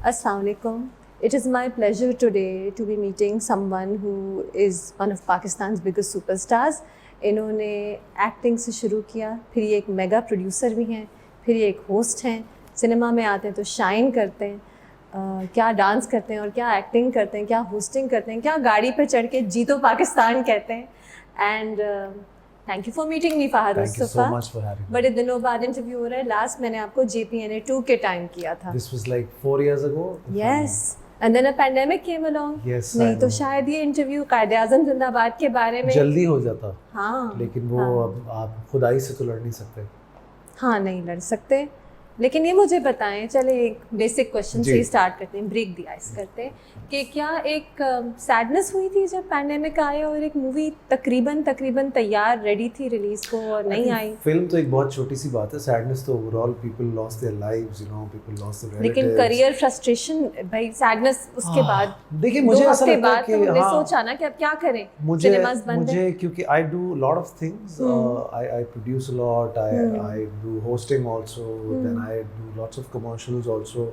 Assalamu alaikum. It is my pleasure today to be meeting someone who is one of Pakistan's biggest superstars. इन्होंने acting से शुरू किया, फिर ये एक मेगा प्रोड्यूसर भी हैं, फिर ये एक होस्ट हैं, सिनेमा में आते हैं तो शाइन करते हैं, क्या डांस करते हैं और क्या एक्टिंग करते हैं, क्या होस्टिंग करते हैं, क्या गाड़ी पर चढ़ के जीतो पाकिस्तान कहते हैं. And thank you for meeting me Fahad Mustafa. बड़े दिनों बाद इंटरव्यू हो रहा है. लास्ट मैंने आपको JPNA 2 के टाइम किया था. This was like 4 years ago. Yes. And then a pandemic came along. Yes. नहीं तो शायद ये इंटरव्यू कायदे-आज़म जिंदाबाद के बारे में जल्दी हो जाता. हाँ. लेकिन वो अब आप खुदाई से तो लड़ नहीं सकते. हाँ, नहीं लड़ सकते. लेकिन ये मुझे बताएं, चले एक बेसिक क्वेश्चन से ही स्टार्ट करते हैं, ब्रेक द आइस करते हैं कि क्या एक सैडनेस हुई थी जब पैंडेमिक आया और एक मूवी तकरीबन तैयार रेडी थी रिलीज को और नहीं आई. फिल्म तो एक बहुत छोटी सी बात है. सैडनेस तो overall people lost their lives, people lost their relatives. लेकिन करियर फ्रस्ट्रेशन भाई, सैडनेस उसके बाद. देखिए मुझे ऐसा लगता है कि हमने सोचा ना कि अब क्या करें, सिनेमास बंद मुझे क्योंकि I do lot of things. I produce a lot, I do hosting also, then I do lots of commercials also.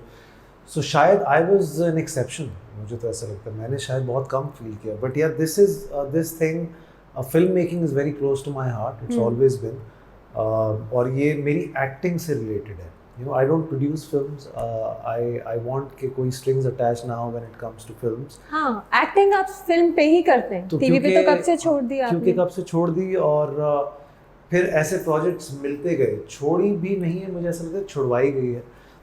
So शायद I was an exception. मुझे तो ऐसा लगता है, मैंने शायद बहुत कम फील किया. But yeah, this thing, film making is very close to my heart. It's always been. और ये मेरी acting से related है. I don't produce films. I want कि कोई strings attached ना हो when it comes to films. हाँ, acting आप film पे ही करते हैं. TV पे तो कब से छोड़ दी आपने? क्योंकि कब से छोड़ दी और फिर ऐसे प्रोजेक्ट्स मिलते गए. छोड़ी भी नहीं है, मुझे ऐसा लगता है छुड़वाई गई है.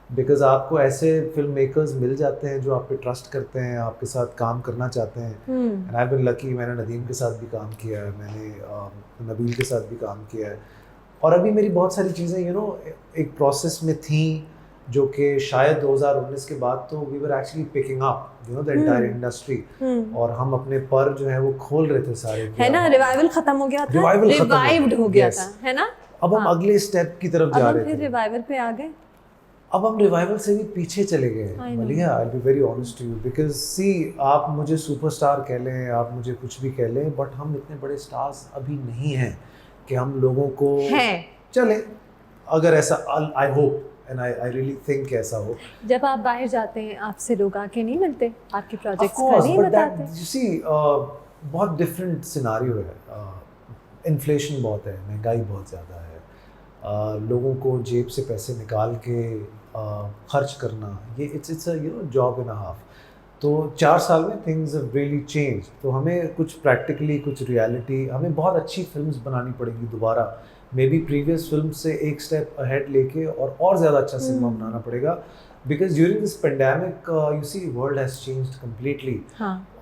बिकॉज आपको ऐसे फिल्म मेकर्स मिल जाते हैं जो आप पे ट्रस्ट करते हैं, आपके साथ काम करना चाहते हैं. And I been lucky. मैंने नदीम के साथ भी काम किया है, मैंने नबील के साथ भी काम किया है. और अभी मेरी बहुत सारी चीज़ें एक प्रोसेस में थी जो कि शायद 2019 के बाद तो we were actually picking up the entire industry. और हम अपने पर जो है वो खोल रहे थे सारे, है ना. रिवाइवल खत्म हो गया था, रिवाइव्ड हो गया था, है ना. अब हम अगले स्टेप की तरफ जा रहे थे. फिर रिवाइवल पे आ गए. अब हम रिवाइवल से भी पीछे चले गए. मलिया, I will be very honest to you, because see, आप मुझे सुपरस्टार कह लें, आप मुझे कुछ भी कह लें, बट हम इतने बड़े स्टार्स अभी नहीं हैं कि हम लोगों को चले. अगर ऐसा, I hope and I really think ऐसा हो. जब आप बाहर जाते हैं आपसे लोग आके नहीं मिलते, आपके प्रोजेक्ट्स का नहीं बताते? You see, बहुत डिफरेंट सिनारियो है. इन्फ्लेशन बहुत है, महंगाई बहुत ज़्यादा है. लोगों को जेब से पैसे निकाल के खर्च करना, ये it's a job and a half. तो 4 साल में थिंग्स हैव रियली चेंज. तो हमें कुछ प्रैक्टिकली, कुछ रियलिटी, हमें बहुत अच्छी फिल्म्स बनानी पड़ेंगी दोबारा. मे बी प्रीवियस फिल्म से एक स्टेप अहेड लेके और ज़्यादा अच्छा सिनेमा बनाना पड़ेगा. Because during this pandemic you see world has changed completely.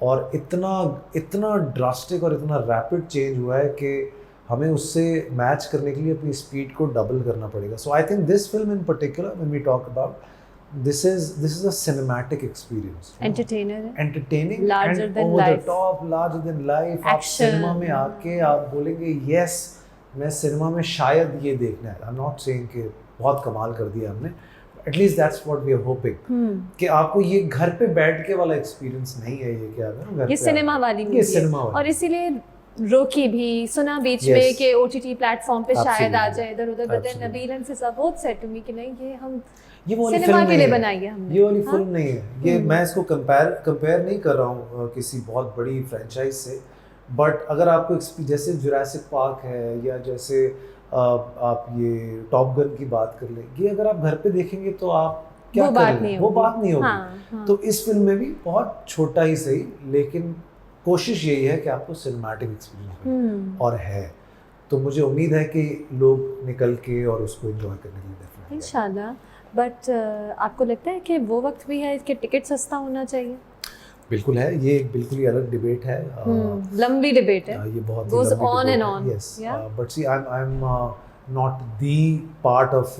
और इतना ड्रास्टिक और इतना रैपिड चेंज हुआ है कि हमें उससे मैच करने के लिए अपनी स्पीड को डबल करना पड़ेगा. So I think this film in particular, when we talk about, this is a cinematic experience. Entertaining, larger and than over life. the top, larger than life. आप सिनेमा में आके आप बोलेंगे yes, मैं cinema में शायद ये देखना है. I'm not saying कि बहुत कमाल कर दिया हमने. At least that's what we are hoping. कि आपको ये घर पे बैठ के वाला एक्सपीरियंस नहीं है. ये क्या है, ये सिनेमा वाली मूवी है. और इसीलिए रोकी भी, सुना बीच में कि OTT प्लेटफॉर्म पे शायद आ जाए इधर-उधर. But Nabeel and Fiza both said to me कि नहीं, ये हम सिनेमा के लिए बनाई है हमने. ये वाली फिल्म नहीं है. ये मैं इसको कंपेयर नहीं कर रहा हूँ किसी बहुत बड़ी फ्रेंचाइज से. बट अगर आपको जैसे जुरासिक पार्क है, या जैसे आप ये टॉप गन की बात कर लें, ये अगर आप घर पे देखेंगे तो आप क्या करेंगे, वो बात नहीं होगी. तो इस फिल्म में भी बहुत छोटा ही सही, लेकिन कोशिश यही है कि आपको सिनेमैटिक एक्सपीरियंस मिले. और है तो मुझे उम्मीद है कि लोग निकल के और उसको एंजॉय करने के लिए डेफिनेटली इंशाल्लाह. बट आपको लगता है कि वो वक्त भी है कि टिकट सस्ता होना चाहिए? बिल्कुल है. ये एक बिल्कुल ही अलग डिबेट है. लंबी डिबेट है. ये बहुत goes on and on. Yes. But see, I'm not the part of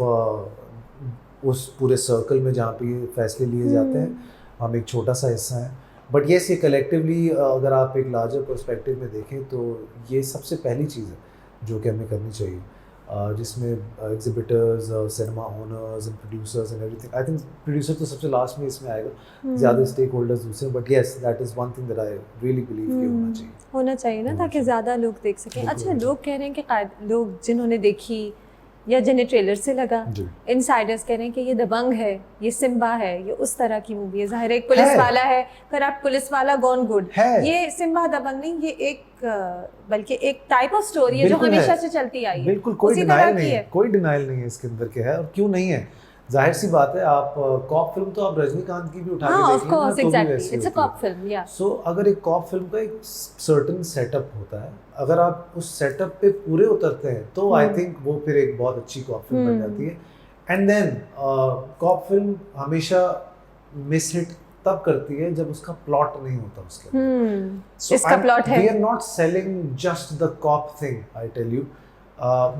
उस पूरे सर्कल में जहाँ पे ये फैसले लिए जाते हैं. हम एक छोटा सा हिस्सा है. बट येस, ये कलेक्टिवली अगर आप एक लार्जर पर्सपेक्टिव में देखें तो ये सबसे पहली चीज़ है जो कि हमें करनी चाहिए, जिसमें exhibitors, cinema owners and producers and everything. I think producer तो सबसे लास्ट में इसमें आएगा, ज़्यादा स्टेक होल्डर्स दूसरे. But yes, that is one thing that I really believe कि होना चाहिए ना, ताकि ज़्यादा लोग देख सकें. अच्छा, लोग कह रहे हैं कि लोग जिन्होंने देखी या जिन्हें ट्रेलर से लगा, जी। इनसाइडर्स कह रहे हैं कि ये दबंग है, ये सिम्बा है, ये उस तरह की मूवी है। ज़ाहिर है एक पुलिस वाला है, पर आप पुलिस वाला गॉन गुड है। ये सिम्बा दबंग नहीं, ये एक बल्कि एक टाइप ऑफ स्टोरी है जो बिल्कुल हमेशा है। से चलती आई है। बिल्कुल कोई उसी डिनाइल तरह नहीं की है, कोई डिनाइल नहीं है इसके अंदर के है, और क्यों नहीं है, जाहिर सी बात है। आप कॉप फिल्म तो आप रजनीकांत की भी उठा के हाँ, देख ऑफ लेना, कोर्स, तो भी एग्जैक्टली, वैसी इट्स अ होती है। कॉप फिल्म, या सो अगर एक कॉप फिल्म का एक सर्टेन सेटअप होता है, अगर आप उस सेटअप पे पूरे उतरते हैं तो आई थिंक वो फिर एक बहुत अच्छी कॉप फिल्म बन जाती है। एंड देन कॉप फिल्म हमेशा मिस हिट तब करती है जब उसका प्लॉट नहीं होता उसके अंदर। इसका प्लॉट है। We are not selling just the cop thing, I tell you.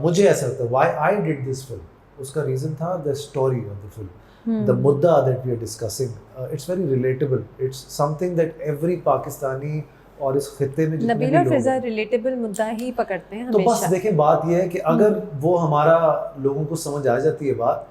मुझे ऐसा लगता है why I did this film, उसका रीजन था the story of the film, the मुद्दा that we are discussing, it's very relatable, it's something that every Pakistani और इस खित्ते में जितने नबील भी और लोग फिजा हैं, रिलेटेबल मुद्दा ही पकड़ते हैं तो हमेशा। बस देखिए बात यह है कि अगर वो हमारा लोगों को समझ आ जाती है बात,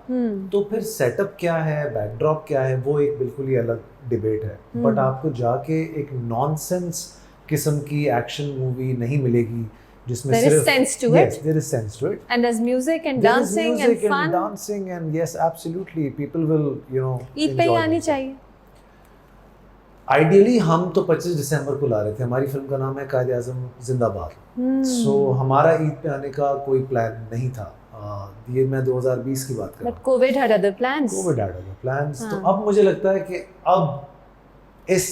तो फिर सेटअप क्या है, बैकड्रॉप क्या है, वो एक बिल्कुल ही अलग डिबेट है। बट आपको जाके एक नॉनसेंस किस्म की एक्शन मूवी नहीं मिलेगी जिसमें There is सिर्फ sense to yes, it. there is sense to it. And there's music and There is dancing music and fun. dancing and yes, absolutely, people will, you know, Eid पे ही enjoy आनी themselves. चाहिए। Ideally हम तो 25 दिसंबर को ला रहे थे, हमारी फिल्म का नाम है कायदे आज़म जिंदाबाद। सो हमारा ईद पे आने का कोई प्लान नहीं था। ये मैं 2020 की बात कर रहा But COVID had other plans. Covid had other plans। तो हाँ। अब मुझे लगता है कि अब इस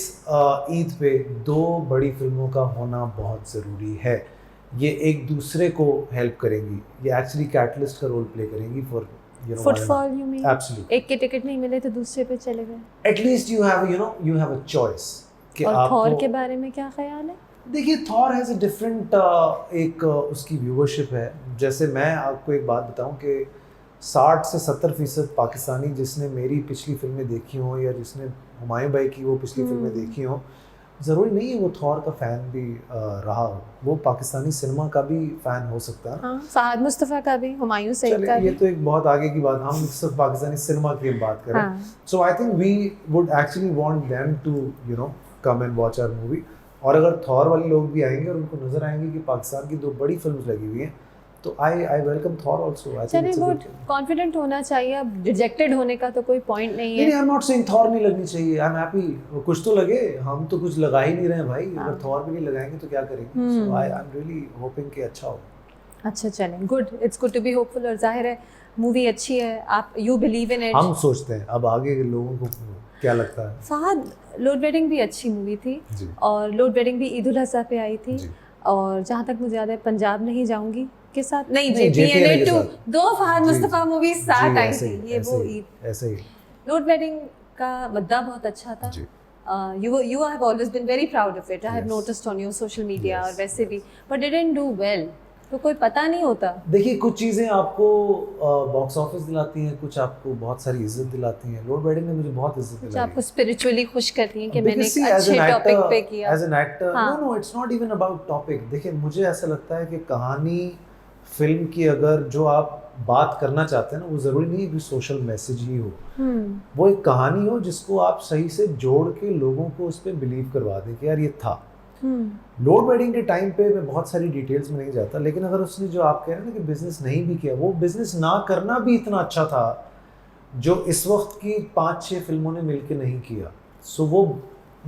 ईद पे दो बड़ी फिल्मों का होना बहुत ज़रूरी है। ये एक दूसरे को हेल्प करेंगी, ये एक्चुअली कैटलिस्ट का रोल प्ले करेंगी for Footfall you mean? Absolutely. एक के टिकट नहीं मिले तो दूसरे पे चले गए। At least you have a choice कि और आपको थॉर के बारे में क्या ख्याल है? देखिए थॉर हैज़ अ डिफरेंट एक उसकी व्यूअरशिप है। जैसे मैं आपको एक बात बताऊं कि 60 से 70% पाकिस्तानी जिसने मेरी पिछली फिल्में देखी हों या जिसने हुमायूं भाई की वो पिछली फिल्में देखी हों, ज़रूरी नहीं है वो थॉर का फ़ैन भी रहा हो, वो पाकिस्तानी सिनेमा का भी फ़ैन हो सकता है। हाँ, फहद मुस्तफ़ा का भी, हुमायूं सईद का ये भी। तो एक बहुत आगे की बात, हम सिर्फ पाकिस्तानी सिनेमा की बात करें। So I think we would actually want them to come and watch our movie. और अगर थॉर वाले लोग भी आएंगे और उनको नजर आएंगे कि पाकिस्तान की दो बड़ी फिल्म्स लगी हुई हैं, तो I welcome Thor also. I think चलिए बहुत कॉन्फिडेंट होना चाहिए, अब रिजेक्टेड होने का तो कोई पॉइंट नहीं है। नहीं, I am not saying Thor नहीं लगनी चाहिए, आई एम हैप्पी, कुछ तो लगे, हम तो कुछ लगा ही नहीं रहे हैं भाई। अगर थॉर भी नहीं लगाएंगे तो क्या करेंगे। So I am really hoping कि अच्छा हो। अच्छा चलें, good, it's good to be hopeful. और जाहिर है मूवी अच्छी है, आप यू बिलीव इन इट। हम सोचते हैं अब आगे के लोगों को क्या लगता है। फहद, लोड वेडिंग भी अच्छी मूवी थी जी। और लोड वेडिंग भी ईद उल अज़हा पे आई थी। जी। और जहाँ तक मुझे याद है पंजाब नहीं जाऊंगी के साथ नहीं, नहीं, JPNA के 2 साथ। दो फहद जी। मुस्तफ़ा मूवी साथ जी, आई ऐसे थी, ही, ये ऐसे वो ही, ईद। ऐसे ही। लोड वेडिंग का मुद्दा बहुत अच्छा था। जी। You have always been very proud of it. I have Yes. noticed on your social media Yes, और वैसे भी, but it didn't do well. तो कोई पता नहीं होता। देखिए कुछ चीज़ें आपको बॉक्स ऑफिस दिलाती हैं, कुछ आपको बहुत सारी इज्जत दिलाती हैं। लोड वेडिंग ने मुझे बहुत इज्जत कुछ दिलाई। आपको स्पिरिचुअली खुश करती हैं कि मैंने Because एक see, as अच्छे an टॉपिक actor- पे किया। as an actor, हाँ। no, it's not even about topic। देखिए मुझे ऐसा लगता है कि कहानी फिल्म की अगर जो आप बात करना चाहते हैं ना, वो ज़रूरी नहीं है कि सोशल मैसेज ही हो। वो एक कहानी हो जिसको आप सही से जोड़ के लोगों को उस पर बिलीव करवा दें कि यार ये था। लोड वेडिंग के टाइम पे मैं बहुत सारी डिटेल्स में नहीं जाता, लेकिन अगर उसने जो आप कह रहे हैं ना कि बिजनेस नहीं भी किया, वो बिजनेस ना करना भी इतना अच्छा था जो इस वक्त की 5-6 फिल्मों ने मिलकर नहीं किया। सो वो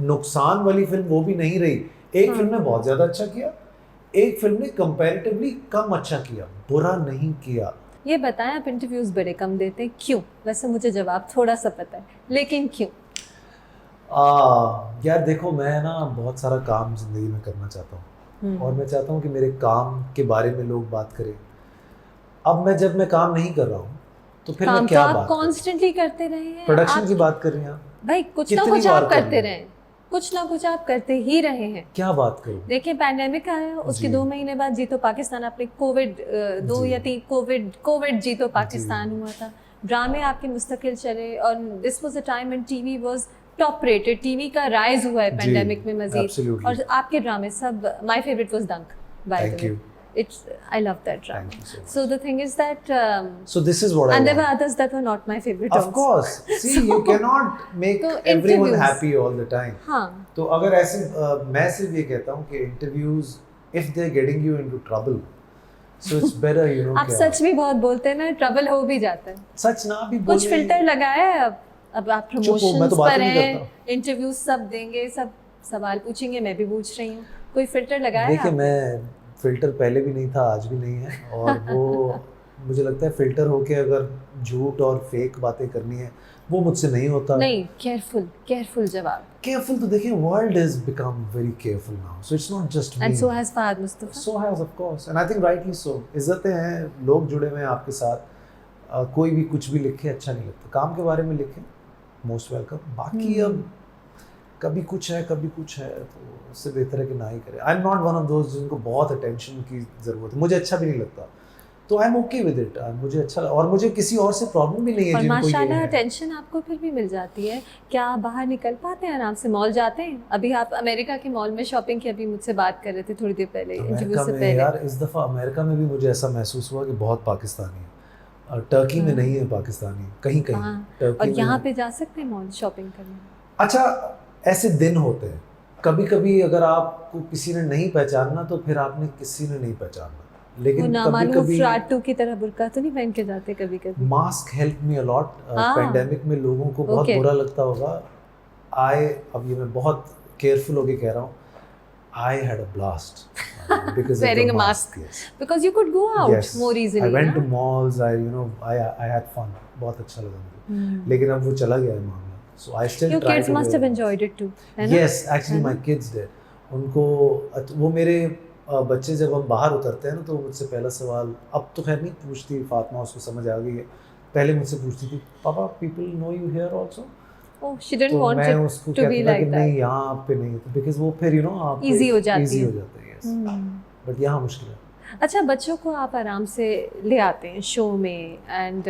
नुकसान वाली फिल्म वो भी नहीं रही। एक फिल्म ने बहुत ज़्यादा अच्छा किया, एक फिल्म ने कंपैरेटिवली कम अच्छा किया, बुरा नहीं किया। ये बताएं, आप इंटरव्यूज बड़े कम देते हैं, क्यों? वैसे मुझे जवाब थोड़ा सा पता है, लेकिन क्यों? यार देखो, मैं ना बहुत सारा काम ज़िंदगी में करना चाहता हूँ और मैं चाहता हूँ कि मेरे काम के बारे में लोग बात करें। अब जब मैं काम नहीं कर रहा हूँ तो फिर मैं क्या तो आप बात कॉन्स्टेंटली करते रहे हैं। प्रोडक्शन की बात कर रही हैं आप? भाई कुछ ना कितनी कुछ बार आप कर करते रहे रहे, कुछ ना कुछ आप करते ही रहे हैं। क्या बात करूं? देखिए पैंडेमिक आया, उसके जी। 2 महीने बाद जीतो पाकिस्तान, आपने कोविड 2 जी। या 3 कोविड जीतो पाकिस्तान हुआ था। ड्रामे आपके मुस्तकिल चले और this was a time when TV was top rated, TV का राइज हुआ है पैंडेमिक में मजीद। absolutely। और आपके ड्रामे सब, माय फेवरेट वाज डंक by the Thank way. you। It's I love that drama. Thank you so much। So the thing is that So this is what I and there were want। others that were not my favorite Of also. course, see, you cannot make तो everyone interviews। happy all the time। हाँ, तो अगर ऐसे मैं सिर्फ ये कहता हूँ कि interviews if they're getting you into trouble, so it's better you know आप सच भी बहुत बोलते हैं ना, ट्रबल हो भी जाता है। सच ना भी कुछ फिल्टर लगाया है अब आप चुप हो, मैं प्रमोशंस तो बात पर ही नहीं हैं, करता। इंटरव्यूज सब देंगे, सब सवाल पूछेंगे, मैं भी पूछ रही हूँ, कोई फिल्टर लगाया है देखिए आपने? मैं फिल्टर पहले भी नहीं था, आज भी नहीं है, और वो मुझे लगता है फिल्टर होके अगर झूठ और फेक बातें करनी है वो मुझसे नहीं होता। नहीं, केयरफुल जवाब। केयरफुल तो देखिए world is become very careful now, so it's not just me, and so has Fahad Mustafa. So has of course, and I think rightly so. इज्जतें हैं, लोग जुड़े हुए हैं आपके साथ, कोई भी कुछ भी लिखे अच्छा नहीं लगता, काम के बारे में लिखे मोस्ट वेलकम, बाकी अब कभी कुछ है कभी कुछ है, तो उससे बेहतर है कि ना ही करें। I am not one of those जिनको बहुत अटेंशन की ज़रूरत है, मुझे अच्छा भी नहीं लगता, तो I am okay with it, मुझे अच्छा और मुझे किसी और से प्रॉब्लम भी नहीं है और जिनको ये माशाल्लाह है। अटेंशन आपको फिर भी मिल जाती है। क्या आप बाहर निकल पाते हैं आराम से, मॉल जाते हैं? अभी आप अमेरिका के मॉल में शॉपिंग की अभी मुझसे बात कर रहे थे थोड़ी देर पहले, इंटरव्यू अमेरिका से में पहले। यार इस दफ़ा अमेरिका में भी मुझे ऐसा महसूस हुआ कि बहुत पाकिस्तानी है, टर्की में नहीं है पाकिस्तानी, कहीं कहीं हाँ, टर्की और में यहाँ पे जा सकते हैं मॉल शॉपिंग करने? अच्छा, ऐसे दिन होते हैं कभी कभी, अगर आपको किसी ने नहीं पहचानना तो फिर आपने किसी ने नहीं पहचानना, वो लेकिन कभी नामालूम कभी फ्राटू की तरह बुर्का तो नहीं पहन के जाते कभी कभी? Mask help me a lot. हाँ। पेंडेमिक में लोगों को बहुत Okay. बुरा लगता होगा, अब ये मैं बहुत केयरफुल होके कह रहा हूँ, I had a blast because Wearing of a the mask. mask. Yes. Because you could go out Yes. more easily. I went to ना? malls. I had fun. बहुत अच्छा लगा मुझे। Hmm. लेकिन अब वो चला गया है मामला। So I still Your try kids to must wear have a mask. enjoyed it too. है ना? Yes, actually है my ना? kids did. उनको वो मेरे बच्चे जब हम बाहर उतरते हैं ना तो मुझसे पहला सवाल, अब तो खैर नहीं पूछती फातिमा, उसको समझ आ गई है, पहले मुझसे पूछती थी पापा people know you here also, Oh, she didn't तो want मैं it उसको to be कहता था कि like नहीं that. यहाँ आप पे नहीं, तो बिकॉज वो फिर आप Easy हो जाती easy है। हो जाता है, yes. Hmm. बट यहाँ मुश्किल है। अच्छा, बच्चों को आप आराम से ले आते हैं शो में, and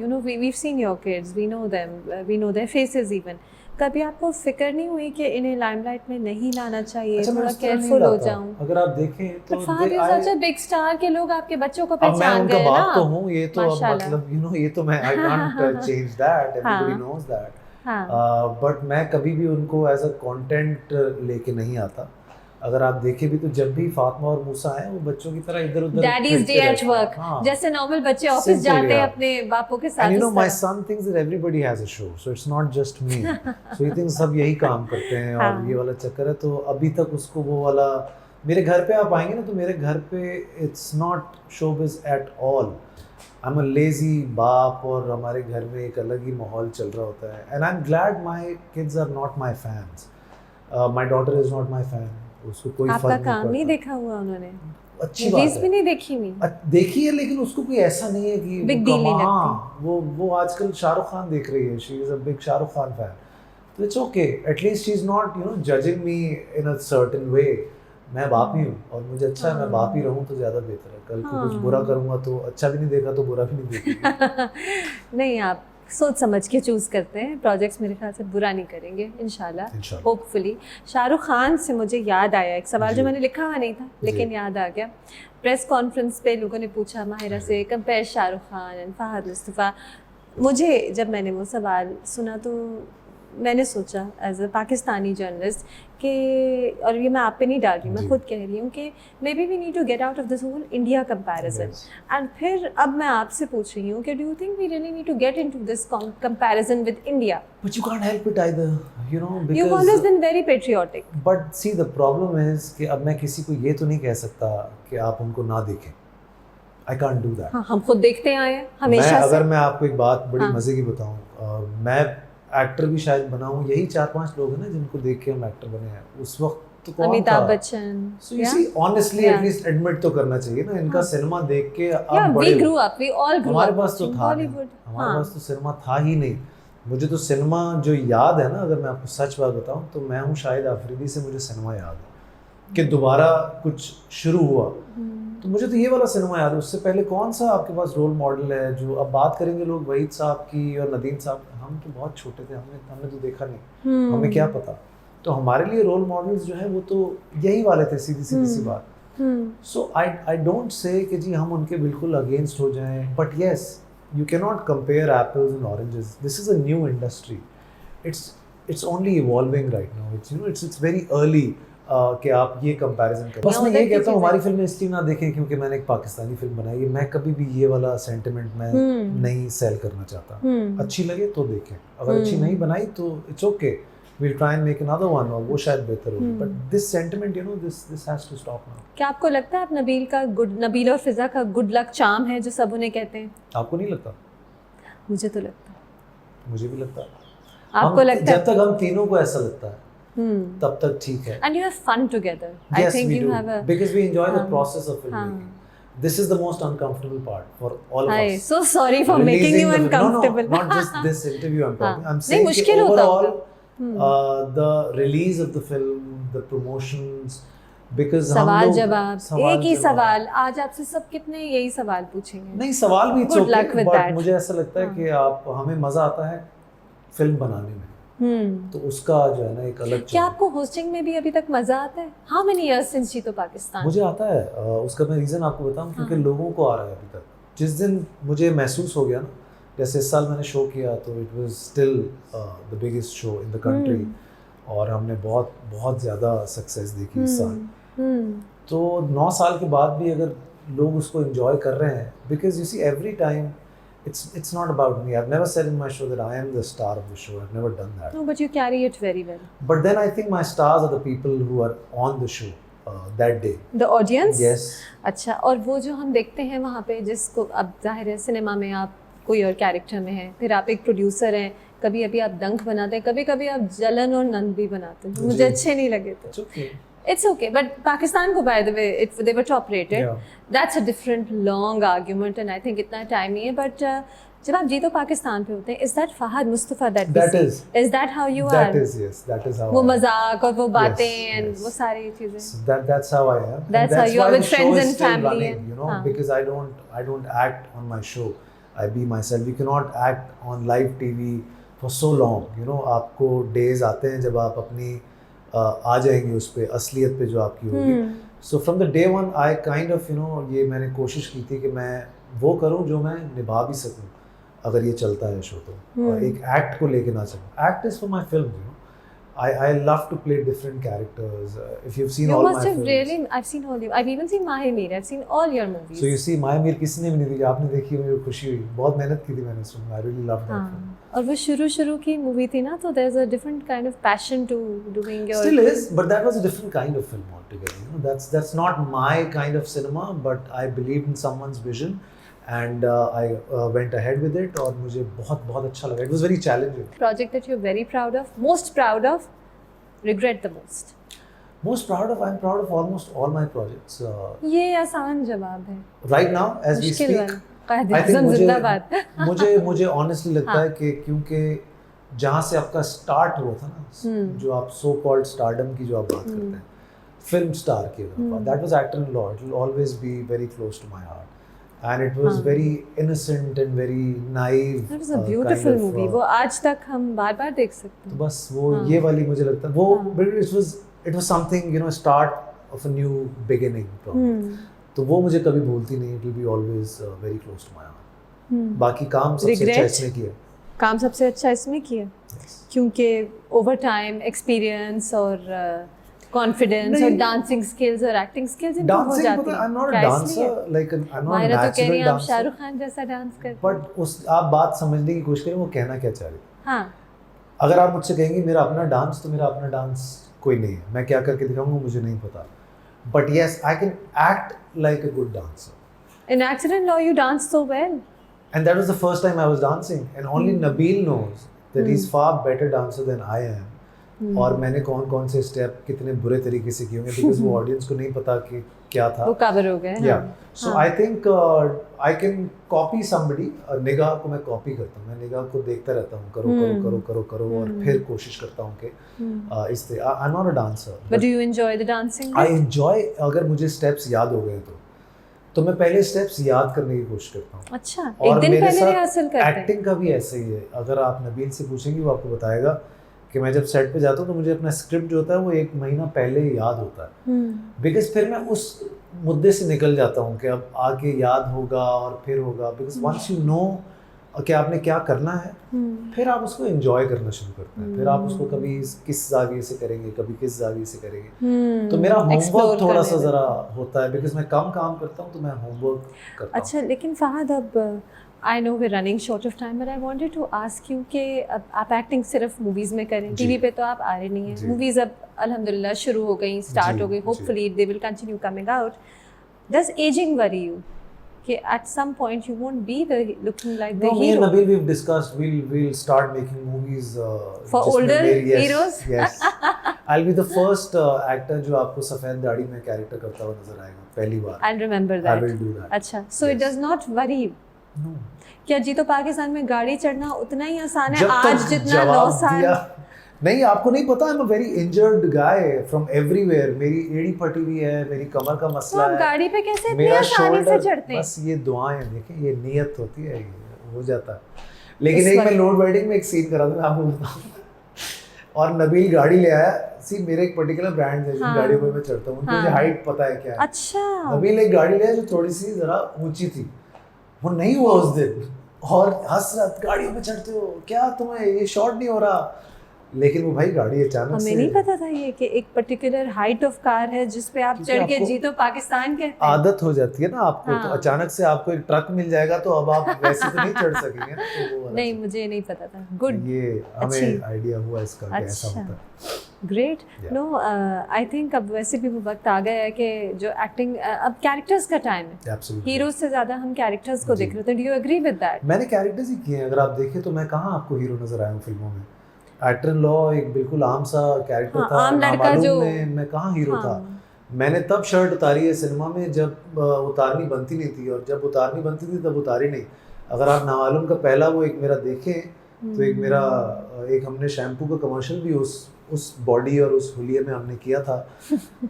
you know we've seen your kids, we know them, we know their faces even. कभी आपको फिक्र नहीं हुई कि इन्हें लाइमलाइट में नहीं लाना चाहिए, अच्छा, मैं थोड़ा उस तरह नहीं केयरफुल हो लाता। जाऊं? अगर आप देखें तो But Fahad is such a big star के लोग आपके बच्चों को अब मैं पहचान उनका गए ना। बाप तो हूँ, ये तो अब माशाल्लाह। मतलब ये तो मैं I can't change that, everybody हाँ। नोज दैट, हाँ। बट मैं कभी भी उनको एज अ कंटेंट लेके नहीं आता। अगर आप देखें भी तो जब भी फातिमा और मूसा आए वो बच्चों की तरह इधर उधर Daddy's day at work, जैसे नॉर्मल बच्चे ऑफिस Simple, जाते हैं yeah. अपने बापों के साथ। And you know उस my तरह। son thinks that everybody has a show, so it's not just me. So he thinks सब यही काम करते हैं और हाँ। ये वाला चक्कर है, तो अभी तक उसको वो वाला, मेरे घर पे आप आएंगे ना तो मेरे घर पे it's not showbiz at all. I'm a lazy बाप और हमारे घर में एक अलग ही माहौल चल रहा होता है, and I'm glad my kids are not my fans. My daughter is not my fan. उसको कोई आपका फर्क काम नहीं पड़ता। देखा हुआ उन्होंने? अच्छी बात मूवीज है, भी नहीं देखी हुई? देखी है, लेकिन उसको कोई ऐसा नहीं है कि Big वो deal नहीं हाँ, वो आजकल शाहरुख खान देख रही है, she is a big Shahrukh Khan fan, तो it's okay, at least she is not judging me in a certain way. मैं बाप ही हूँ और मुझे अच्छा है, मैं बाप ही रहूँ तो ज़्यादा बेहतर है। कल को कुछ बुरा करूँगा तो अच्छा भी नहीं देखा तो बुरा भी नहीं देखेगी। नहीं, आप सोच समझ के चूज़ करते हैं प्रोजेक्ट्स, मेरे ख्याल से बुरा नहीं करेंगे इंशाल्लाह, होपफुली। शाहरुख खान से मुझे याद आया एक सवाल जो मैंने लिखा हुआ नहीं था लेकिन याद आ गया। प्रेस कॉन्फ्रेंस पे लोगों ने पूछा माहिरा से, कंपेयर शाहरुख खान एंड फहद मुस्तफ़ा। मुझे जब मैंने वो सवाल सुना तो मैंने सोचा एज अ पाकिस्तानी जर्नलिस्ट कि, और ये मैं आप पे नहीं डाल रही, मैं खुद कह रही हूँ कि maybe we need to get out of this whole India comparison. And फिर अब मैं आपसे पूछ रही हूँ कि do you think we really need to get into this comparison with India? But you can't help it either, because You've always been very patriotic. But see the problem is कि अब मैं किसी को ये तो नहीं कह सकता कि आप उनको ना देखें, I can't do that. हाँ, हम खुद देखते आए हैं हमेशा से। अगर मैं आपको एक बात बड़ी हाँ। मज़े की बताऊं, मैं एक्टर भी शायद बना हूं, यही 4-5 लोग हैं ना जिनको देख के हम एक्टर बने हैं। उस वक्त तो कौन था? Amitabh Bachchan. So you see, honestly, at least admit तो करना चाहिए ना, इनका सिनेमा देख के आप बड़े we grew up, we all grew up हमारे पास तो watching था नहीं, Bollywood। हमारे पास तो सिनेमा था ही नहीं। मुझे तो सिनेमा जो याद है ना, अगर मैं आपको सच बात बताऊं तो मैं हूँ शाहिद आफरीदी से मुझे सिनेमा याद है कि दोबारा कुछ शुरू हुआ, तो मुझे तो ये वाला सिनेमा याद है। उससे पहले कौन सा आपके पास रोल मॉडल है? जो अब बात करेंगे लोग वहीद साहब की और नदीम साहब, हम तो बहुत छोटे थे, हमने तो देखा नहीं, हमें क्या पता। तो हमारे लिए रोल मॉडल्स जो है वो तो यही वाले थे, सीधी सी बात। सो आई डोंट से कि जी हम उनके बिल्कुल अगेंस्ट हो जाएं, but yes you cannot compare apples and oranges. This is a new industry. It's only evolving right now. It's it's very early. कि आप ये कंपैरिजन करें। बस मैं ये कहता हूँ हमारी फिल्में इसलिए ना देखें क्योंकि मैंने एक पाकिस्तानी फिल्म बनाई है, मैं कभी भी ये वाला सेंटिमेंट मैं नहीं सेल करना चाहता। अच्छी लगे तो देखें, अगर अच्छी नहीं बनाई तो it's okay, we'll try and make another one, और वो शायद बेहतर होगी, but this sentiment, you know, this has to stop now. क्या आपको लगता है आप नबील और फिजा का गुड लक चार्म है जो सब उन्हें कहते हैं? आपको नहीं लगता? मुझे तो लगता है। मुझे भी लगता है। आपको लगता है? जब तक हम तीनों को ऐसा लगता है तब तक ठीक है। And you have fun together. Yes, I think we you do. have a Because we enjoy the process of filmmaking. This is the most uncomfortable part for all of us. So sorry for making you uncomfortable. No, not just this interview I'm talking. I'm नहीं, saying मुश्किल होता overall the release of the film, the promotions, because सवाल जवाब एक ही सवाल, आज आपसे सब कितने यही सवाल पूछेंगे। नहीं, सवाल भी Good luck with that. मुझे ऐसा लगता है कि आप हमें मजा आता है फिल्म बनाने में, तो उसका जो है ना एक अलग। क्या आपको होस्टिंग में भी अभी तक मजा आता है? How many years since जीतो पाकिस्तान? मुझे आता है, उसका मैं रीज़न आपको बताऊं, क्योंकि लोगों को आ रहा है अभी तक। जिस दिन मुझे महसूस हो गया ना, जैसे इस साल मैंने शो किया तो it was still the biggest show in the country, और हमने बहुत बहुत ज़्यादा सक्सेस देखी इस साल। तो 9 साल के बाद भी अगर लोग उसको एंजॉय कर रहे हैं, because you see every time it's not about me. I've never said in my show that I am the star of the show. I've never done that. No, but you carry it very well. But then I think my stars are the people who are on the show that day. The audience? Yes. अच्छा, और वो जो हम देखते हैं वहाँ पे, जिसको अब जाहिर है सिनेमा में आप कोई और कैरेक्टर में हैं, फिर आप एक प्रोड्यूसर हैं, कभी अभी आप डंक बनाते हैं, कभी कभी आप जलन और नंद भी बनाते हैं, मुझे अच्छे नहीं लगे तो। It's okay. It's okay, but Pakistan को by the way, they were top rated. Yeah. That's a different long argument, and I think इतना टाइम नहीं है. But जब आप जीतो पाकिस्तान पे होते हैं, is that Fahad Mustafa that we see? Is that how you are? That is, yes. That is how. वो मजाक और वो बातें and वो सारी चीजें. So that's how I am. That's how you are with friends and family. Running, you know, because I don't act on my show. I be myself. You cannot act on live TV for so long. You know, आपको days आते हैं जब आप अपनी आ जाएंगे उस पे, असलियत पे जो आपकी होगी। So from the day one I kind of you know, ये मैंने कोशिश की थी कि मैं वो करूं जो मैं निभा भी सकूं अगर ये चलता है शो तो। एक एक्ट को लेके ना चलूं। Act is for my film, you know, I love to play different characters. If you've seen all my films. You must have really. I've seen all you. I've even seen Mahe Mir. I've seen all your movies. So you see, Mahe Mir किसने भी नहीं देखी, आपने देखी, मुझे खुशी हुई। बहुत मेहनत की थी मैंने उसमें। I really loved that film. और वो शुरू की मूवी थी ना, तो there's a different kind of passion to doing your. Still is, but that was a different kind of film altogether. You know, that's not my kind of cinema, but I believed in someone's vision. And I went ahead with it, और मुझे बहुत बहुत अच्छा लगा. It was very challenging. Project that you're very proud of, most proud of, regret the most. Most proud of, I'm proud of almost all my projects. ये आसान जवाब है. Right now, as we speak, I think मुझे honestly लगता है कि क्योंकि जहाँ से आपका start हुआ था ना, जो आप so called stardom की जो आप बात करते हैं, film star की बात, that was Actor in Law. It will always be very close to my heart. And it was very innocent and very naive. That was a beautiful movie. वो आज तक हम बार-बार देख सकते हैं. तो बस वो ये वाली मुझे लगता है वो, but it was something, you know, start of a new beginning. तो वो मुझे कभी भूलती नहीं. It will be always very close to my heart. बाकी काम सबसे अच्छा इसमें किया. काम सबसे अच्छा इसमें किया. क्योंकि over time experience और confidence और dancing skills और acting skills improve हो जाती हैं। I'm not a dancer, like I'm not a natural dancer. तो कह रही हैं आप शाहरुख खान जैसा डांस करते हैं। But उस आप बात समझने की कोशिश करें वो कहना क्या चाह रही है। हाँ। अगर आप मुझसे कहेंगे मेरा अपना डांस, तो मेरा अपना डांस कोई नहीं है। मैं क्या करके दिखाऊंगा मुझे नहीं पता। But yes, I can act like a good dancer. In Actor in Law you dance so well. And that was the first time I was dancing, and only Nabil knows that he's far better dancer than I am. और मैंने कौन से step कितने बुरे तरीके से किए होंगे, बिकॉज वो ऑडियंस को नहीं पता कि क्या था, वो कवर हो गए। या so I think I can copy somebody. निगाह को मैं कॉपी करता हूँ, मैं निगाह को देखता रहता हूँ, करो और फिर कोशिश करता हूँ कि इससे I am not a dancer. But do you enjoy the dancing? I enjoy. अगर मुझे स्टेप्स याद हो गए तो मैं पहले स्टेप्स याद करने की कोशिश करता हूँ. अच्छा, एक दिन पहले रिहर्सल करते हैं. एक्टिंग का भी ऐसा ही है. अगर आप नबील से पूछेंगे वो आपको बताएगा कि मैं जब सेट पे जाता हूँ तो मुझे अपना स्क्रिप्ट जो होता है वो 1 महीना पहले ही याद होता है, बिकॉज फिर मैं उस मुद्दे से निकल जाता हूँ कि अब आगे याद होगा और फिर होगा, बिकॉज वंस यू नो कि आपने क्या करना है, फिर आप उसको एंजॉय करना शुरू करते हैं। फिर आप उसको कभी किस जाविये से करेंगे, कभी किस जाविये से करेंगे। तो मेरा होमवर्क थोड़ा सा ज़रा होता है, बिकॉज मैं कम काम करता हूँ तो मैं होमवर्क करता हूँ। अच्छा, लेकिन फहद, अब I know we running short of time, but I wanted to ask you कि अब आप एक्टिंग सिर्फ मूवीज़ में करें, टीवी पे तो आप आ रहे नहीं हैं, मूवीज़ अब अल्हम्दुलिल्लाह शुरू हो गई, स्टार्ट हो गई, hopefully they will continue coming out. Does ageing worry you कि at some point you won't be looking like the hero? Me and Nabil, we've discussed we'll start making movies for older heroes. Yes. I'll be the first actor जो आपको सफेद दाढ़ी में character करता हुआ नजर आएगा पहली बार। I'll remember that. I will do that. अच्छा, so it does not worry you? No. क्या जी तो पाकिस्तान में गाड़ी चढ़ना उतना ही आसान है आज जितना 9 साल? नहीं, आपको नहीं पता, I'm a very injured guy from everywhere. मेरी एड़ी फटी हुई है, मेरी कमर का मसला है। गाड़ी पे कैसे इतनी आसानी से चढ़ते हैं? बस ये दुआएं, देखें ये नियत होती है, ये हो जाता है। लेकिन एक मैं लोड वेडिंग में एक सीन करा था, मैं आपको बताऊं। और नबील गाड़ी ले आया, सी मेरे एक पर्टिकुलर ब्रांड है जिन गाड़ियों पे मैं चढ़ता हूँ, मुझे हाइट पता है क्या है। अच्छा। नबील एक गाड़ी ले आया जो थोड़ी सी जरा ऊंची थी, वो नहीं हुआ उस दिन, और हसरत गाड़ियों पे चढ़ते हो क्या, तुम्हें ये शॉर्ट नहीं हो रहा। लेकिन वो भाई गाड़ी अचानक से, हमें नहीं पता था ये कि एक पर्टिकुलर हाइट ऑफ कार है जिस पे आप चढ़ के जीतो पाकिस्तान कहते हैं। आदत हो जाती है ना आपको। हाँ। तो अचानक से आपको एक ट्रक मिल जाएगा तो अब आप वैसे तो नहीं चढ़ सकेंगे ना, तो वो नहीं, मुझे नहीं पता था। गुड, ये हमें आइडिया हुआ इसका कि ऐसा होता है। ग्रेट। नो, आई थिंक अब वैसे भी वो वक्त आ गया है कि जो एक्टिंग, अब कैरेक्टर्स का टाइम है, हीरोज से ज्यादा हम कैरेक्टर्स को देख रहे थे। Do you agree with that? मैंने कैरेक्टर्स ही किए हैं, अगर आप देखें तो मैं कहाँ आपको हीरो नजर आया हूँ फिल्मों में। एक्टर इन लॉ एक बिल्कुल आम सा कैरेक्टर था, आम लड़का जो मैं कहाँ हीरो था। मैंने तब शर्ट उतारी है सिनेमा में जब उतारनी बनती नहीं थी, और जब उतारनी बनती थी तब उतारी नहीं। अगर आप नामालूम का पहला वो एक मेरा देखें तो एक मेरा एक हमने शैम्पू का कमर्शियल भी उस बॉडी और उस हुलिये में हमने किया था।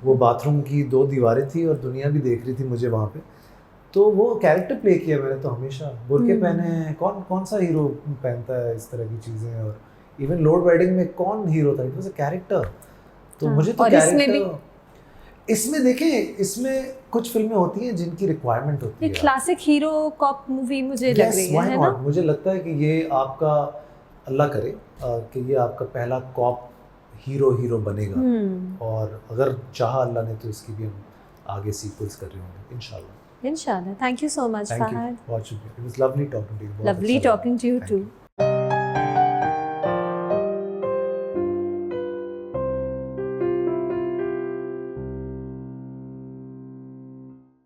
वो बाथरूम की 2 दीवारें थी और दुनिया भी देख रही थी मुझे वहाँ पे, तो वो कैरेक्टर प्ले किया मैंने। तो हमेशा बुर्के पहने, कौन सा हीरो पहनता है इस तरह की चीज़ें, और इवन लोड वेडिंग में कौन हीरो था, इट वाज अ कैरेक्टर। तो मुझे तो कैरेक्टर इसमें देखें, इसमें कुछ फिल्में होती हैं जिनकी रिक्वायरमेंट होती है, ये क्लासिक हीरो कॉप मूवी मुझे लग रही है ना। मुझे लगता है कि ये आपका, अल्लाह करे कि ये आपका पहला कॉप हीरो बनेगा। और अगर चाहा अल्लाह ने तो इसकी भी हम आगे सीक्वल्स कर रहे होंगे इंशाल्लाह। Inshallah. Thank you so much, Fahad. It was lovely talking to you. Lovely talking to you too.